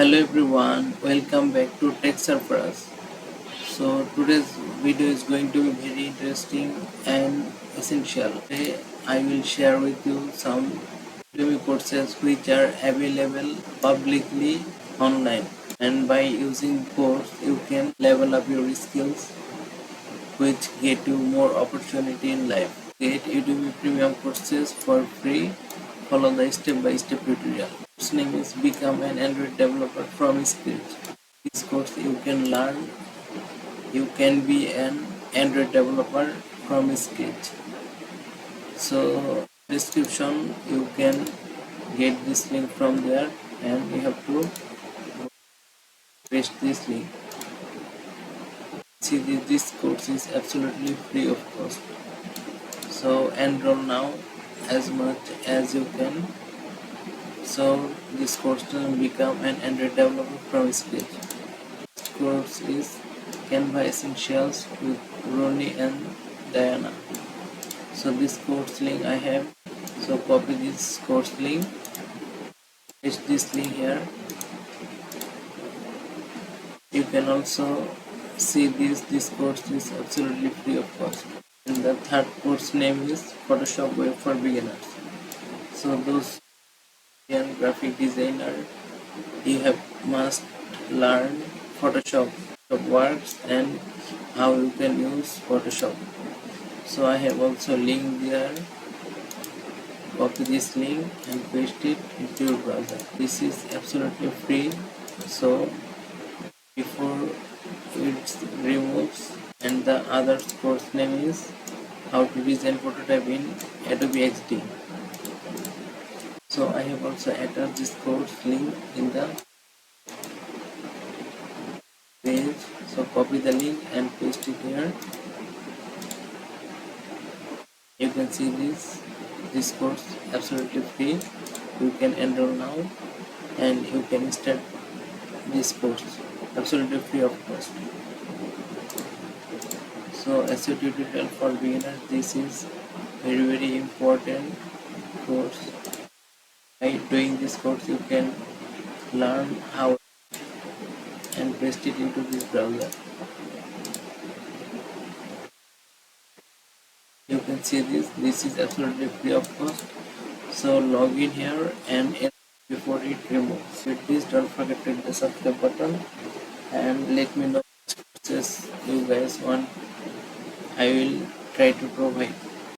Hello everyone, welcome back to Tech Surprise. So today's video is going to be very interesting and essential. Today I will share with you some Udemy courses which are available publicly online, and by using course you can level up your skills which get you more opportunity in life. Get Udemy premium courses for free. Follow the step-by-step tutorial. Its name is Become an Android Developer from Scratch. This course you can be an Android developer from scratch. So description you can get this link from there, and you have to paste this link. See, this course is absolutely free of cost. So enroll now as much as you can. So this course will become an Android developer from scratch. This course is Canva Essentials with Ronnie and Diana. So this course link I have. So copy this course link, paste this link here. You can also see this course is absolutely free of cost. And the third course name is Photoshop Web for Beginners. So those graphic designer, you must learn Photoshop works and how you can use Photoshop. So I have also link there. Copy this link and paste it into your browser. This is absolutely free. So before it removes, and the other course name is how to design prototype in Adobe XD. So I have also attached this course link in the page. So copy the link and paste it here. You can see this course absolutely free. You can enroll now and you can start this course absolutely free of cost. So SEO tutorial for beginners, this is very important course. By doing this course you can learn how and paste it into this browser. You can see this is absolutely free of cost. So log in here and before it removes. So please don't forget to hit the subscribe button and let me know which courses you guys want. I will try to provide.